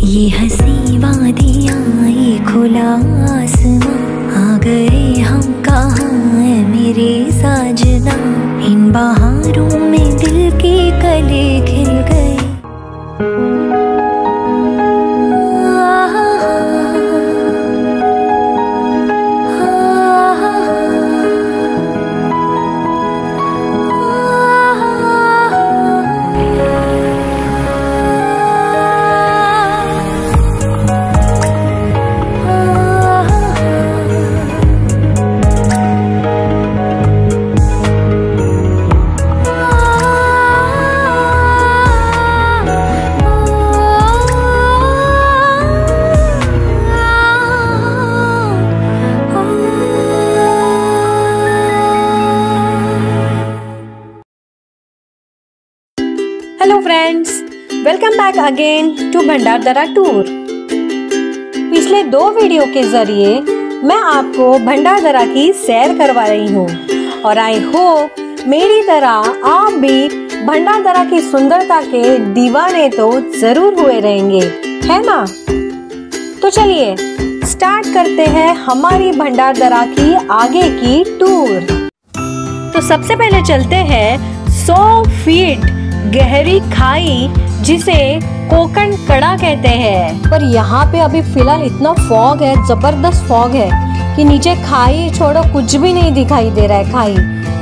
ये हंसी वादियाँ, ये खुला आसमां, आ गए हम कहाँ है मेरे साजना। इन बहारों में दिल के कले खिल गए। Hello friends, welcome back again to Bhandardara tour. पिछले 2 वीडियो के जरिए मैं आपको भंडारदरा की सैर करवा रही हूँ और आई होप मेरी तरह आप भी भंडारदरा की सुंदरता के दीवाने तो जरूर हुए रहेंगे, है ना? तो चलिए स्टार्ट करते हैं हमारी भंडारदरा की आगे की टूर। तो सबसे पहले चलते हैं 100 फीट गहरी खाई जिसे कोकण कड़ा कहते हैं। पर यहाँ पे अभी फिलहाल इतना फॉग है, जबरदस्त फॉग है कि नीचे खाई छोड़ो कुछ भी नहीं दिखाई दे रहा है। खाई,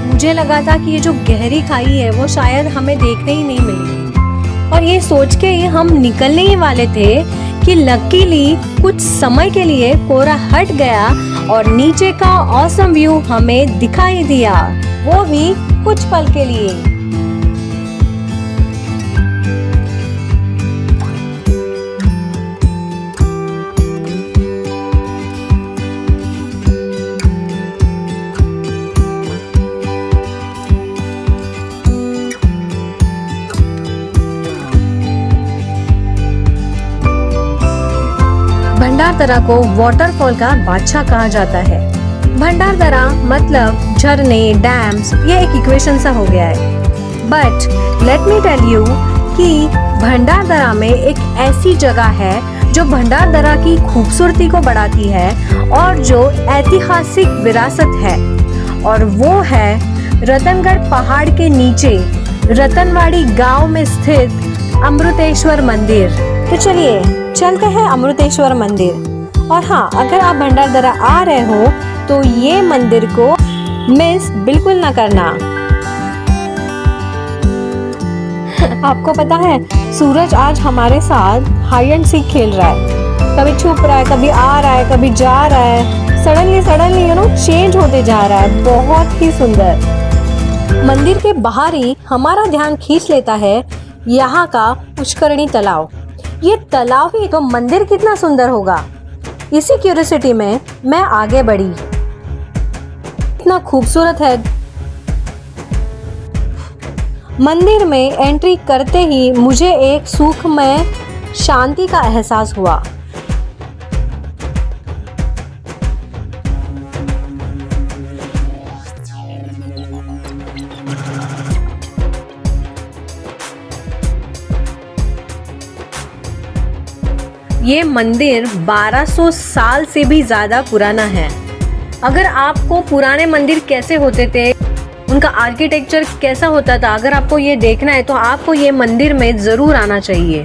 मुझे लगा था कि ये जो गहरी खाई है वो शायद हमें देखने ही नहीं मिलेगी और ये सोच के ही हम निकलने ही वाले थे कि लकीली कुछ समय के लिए कोहरा हट गया और नीचे का ऑसम व्यू हमें दिखाई दिया, वो भी कुछ पल के लिए। भंडारदरा को वाटरफॉल का बादशाह कहा जाता है। भंडारदरा मतलब झरने, डैम्स, ये एक इक्वेशन सा हो गया है। But let me tell you कि भंडारदरा में एक ऐसी जगह है जो भंडारदरा की खूबसूरती को बढ़ाती है और जो ऐतिहासिक विरासत है, और वो है रतनगढ़ पहाड़ के नीचे रतनवाड़ी गांव में स्थित अमृतेश्वर मंदिर। तो चलिए चलते हैं अमृतेश्वर मंदिर। और हाँ, अगर आप भंडारदरा आ रहे हो तो ये मंदिर को मिस बिल्कुल ना करना। आपको पता है सूरज आज हमारे साथ हाइड एंड सीक खेल रहा है। कभी छुप रहा है, कभी आ रहा है, कभी जा रहा है, सडनली यू नो चेंज होते जा रहा है। बहुत ही सुंदर। मंदिर के बाहर ही हमारा ध्यान खींच लेता है यहाँ का पुष्करणी तालाब। ये तालाब ही तो मंदिर कितना सुंदर होगा, इसी क्यूरियोसिटी में मैं आगे बढ़ी। इतना खूबसूरत है। मंदिर में एंट्री करते ही मुझे एक सुखमय शांति का एहसास हुआ। ये मंदिर 1200 साल से भी ज़्यादा पुराना है। अगर आपको पुराने मंदिर कैसे होते थे, उनका आर्किटेक्चर कैसा होता था, अगर आपको ये देखना है तो आपको ये मंदिर में ज़रूर आना चाहिए।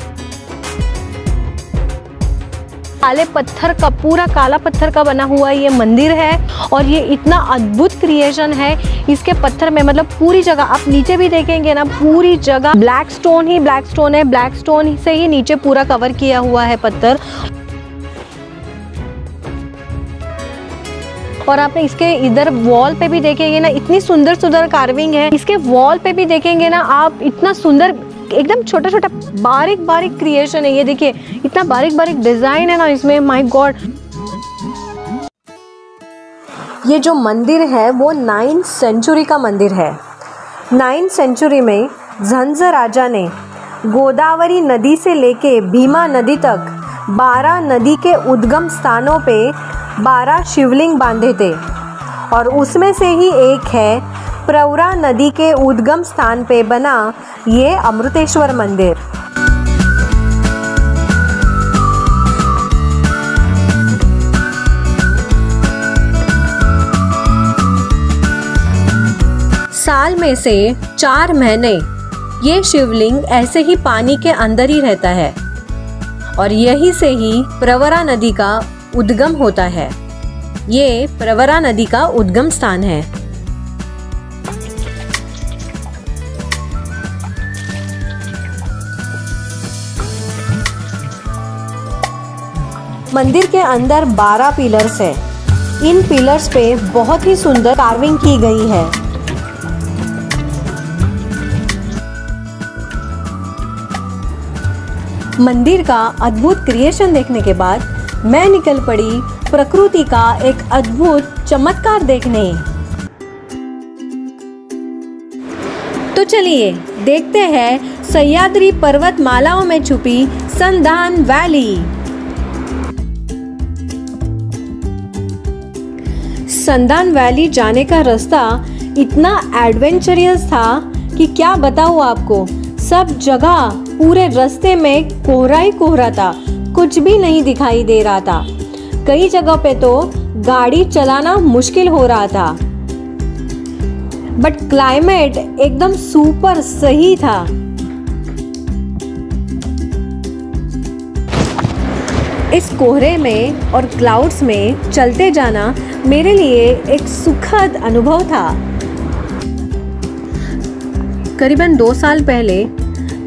काले पत्थर का, पूरा काला पत्थर का बना हुआ ये मंदिर है और ये इतना अद्भुत क्रिएशन है। इसके पत्थर में मतलब पूरी जगह आप नीचे भी देखेंगे ना, पूरी जगह ब्लैक स्टोन ही ब्लैक स्टोन है। ब्लैक स्टोन से ही नीचे पूरा कवर किया हुआ है पत्थर। और आपने इसके इधर वॉल पे भी देखेंगे ना, इतनी सुंदर सुंदर कार्विंग है। इसके वॉल पे भी देखेंगे ना आप, इतना सुंदर एकदम छोटा छोटा बारीक बारीक क्रिएशन है। ये देखिए इतना बारीक बारीक डिजाइन है ना इसमें, माय गॉड। ये जो मंदिर है वो 9th सेंचुरी का मंदिर है। 9th सेंचुरी में झंझ राजा ने गोदावरी नदी से लेके भीमा नदी तक 12 नदी के उद्गम स्थानों पे 12 शिवलिंग बांधे थे और उसमें से ही एक है प्रवरा नदी के उद्गम स्थान पे बना ये अमृतेश्वर मंदिर। साल में से 4 महीने ये शिवलिंग ऐसे ही पानी के अंदर ही रहता है और यहीं से ही प्रवरा नदी का उद्गम होता है। ये प्रवरा नदी का उद्गम स्थान है। मंदिर के अंदर 12 पिलर्स हैं। इन पिलर्स पे बहुत ही सुंदर कार्विंग की गई है। मंदिर का अद्भुत क्रिएशन देखने के बाद मैं निकल पड़ी प्रकृति का एक अद्भुत चमत्कार देखने। तो चलिए देखते हैं सह्याद्री पर्वतमालाओं में छुपी संदान वैली। संदान वैली जाने का रास्ता इतना एडवेंचरस था कि क्या बताऊँ आपको। सब जगह पूरे रास्ते में कोहरा ही कोहरा था, कुछ भी नहीं दिखाई दे रहा था। कई जगह पे तो गाड़ी चलाना मुश्किल हो रहा था, बट क्लाइमेट एकदम सुपर सही था। इस कोहरे में और क्लाउड्स में चलते जाना मेरे लिए एक सुखद अनुभव था। करीबन 2 साल पहले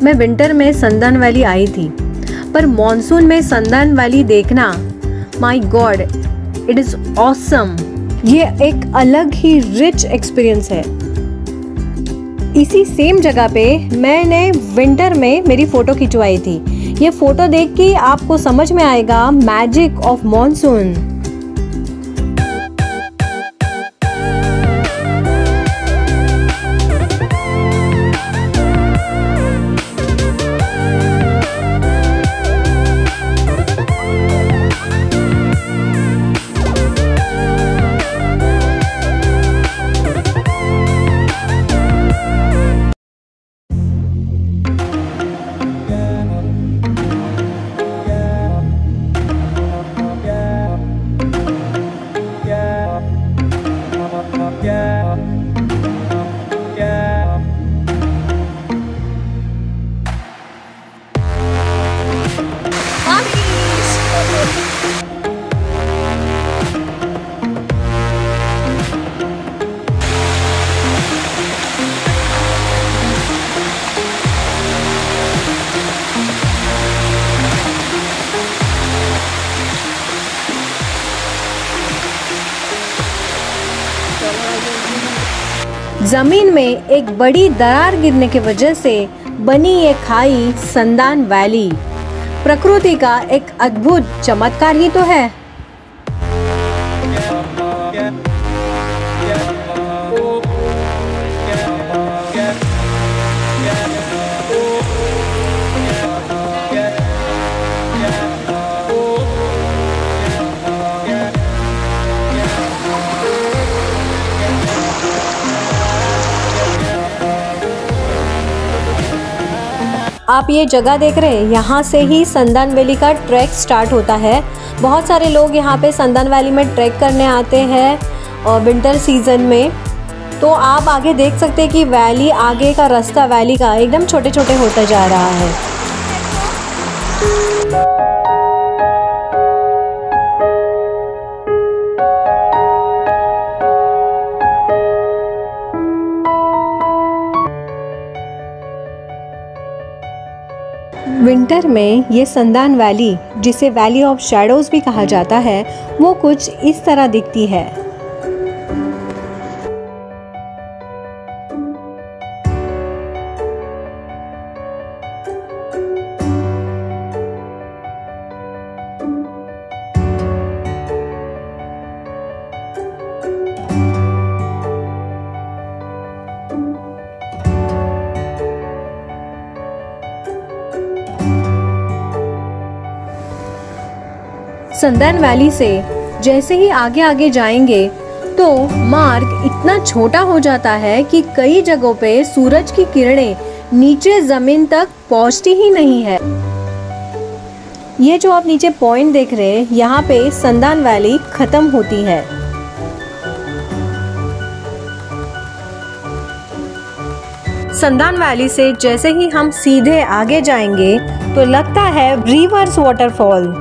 मैं विंटर में संदान वैली आई थी, पर मॉनसून में संदान वैली देखना, my God, it is awesome. ये एक अलग ही रिच एक्सपीरियंस है। इसी सेम जगह पे मैंने विंटर में मेरी फ़ोटो खिंचवाई थी। ये फ़ोटो देख के आपको समझ में आएगा मैजिक ऑफ मॉनसून। जमीन में एक बड़ी दरार गिरने की वजह से बनी ये खाई संदान वैली प्रकृति का एक अद्भुत चमत्कार ही तो है। आप ये जगह देख रहे हैं, यहाँ से ही संदान वैली का ट्रैक स्टार्ट होता है। बहुत सारे लोग यहाँ पे संदान वैली में ट्रैक करने आते हैं और विंटर सीजन में। तो आप आगे देख सकते हैं कि वैली, आगे का रास्ता वैली का एकदम छोटे छोटे होता जा रहा है। विंटर में ये संदान वैली, जिसे वैली ऑफ शैडोज भी कहा जाता है, वो कुछ इस तरह दिखती है। संदन वैली से जैसे ही आगे आगे जाएंगे तो मार्ग इतना छोटा हो जाता है कि कई जगहों पे सूरज की किरणें नीचे जमीन तक पहुंचती ही नहीं है। ये जो आप नीचे पॉइंट देख रहे हैं, यहाँ पे संदन वैली खत्म होती है। संदन वैली से जैसे ही हम सीधे आगे जाएंगे तो लगता है रिवर्स वाटरफॉल।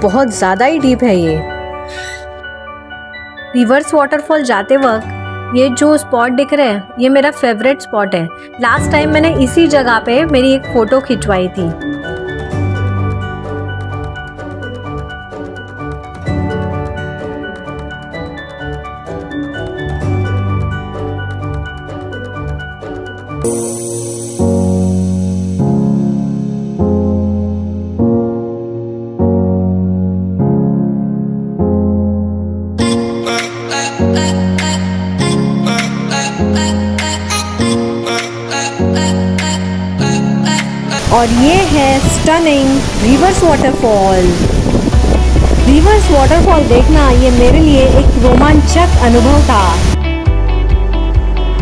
बहुत ज्यादा ही डीप है ये। रिवर्स वाटरफॉल जाते वक्त ये जो स्पॉट दिख रहे हैं, ये मेरा फेवरेट स्पॉट है। लास्ट टाइम मैंने इसी जगह पे मेरी एक फोटो खिंचवाई थी। और ये है stunning reverse waterfall. Reverse waterfall देखना ये मेरे लिए एक रोमांचक अनुभव था।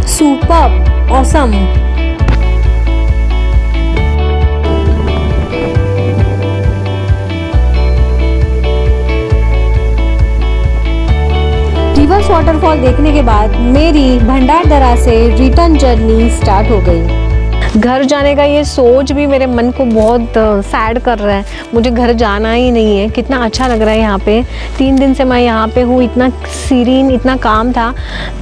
Superb, awesome. रिवर्स वाटरफॉल देखने के बाद मेरी भंडारदरा से रिटर्न जर्नी स्टार्ट हो गई। घर जाने का ये सोच भी मेरे मन को बहुत सैड कर रहा है। मुझे घर जाना ही नहीं है। कितना अच्छा लग रहा है यहाँ पे। 3 दिन से मैं यहाँ पे हूँ। इतना सीरीन, इतना काम था।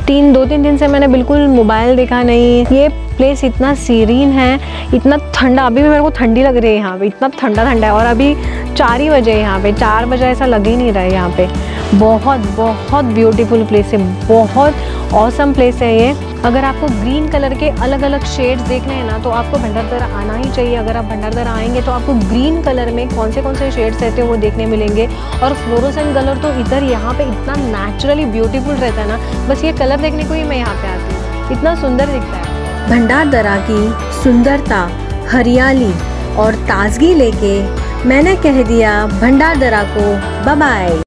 2-3 दिन से मैंने बिल्कुल मोबाइल देखा नहीं। ये प्लेस इतना सीरीन है, इतना ठंडा। अभी भी मेरे को ठंडी लग रही है यहाँ पे, इतना ठंडा ठंडा है। और अभी 4 ही बजे यहाँ पे, 4 बजे ऐसा लग ही नहीं रहा है यहाँ पे। बहुत बहुत ब्यूटीफुल प्लेस है, बहुत ऑसम प्लेस है ये। अगर आपको ग्रीन कलर के अलग अलग शेड्स देखने हैं ना, तो आपको भंडारदरा आना ही चाहिए। अगर आप भंडारदरा आएंगे तो आपको ग्रीन कलर में कौन से शेड्स रहते हैं वो देखने मिलेंगे। और फ्लोरोसेंट कलर तो इधर यहाँ पे इतना नेचुरली ब्यूटीफुल रहता है ना, बस ये कलर देखने को ही मैं यहाँ पे आती हूँ। इतना सुंदर दिखता है। भंडारदरा की सुंदरता, हरियाली और ताजगी लेके मैंने कह दिया भंडारदरा को बाय बाय।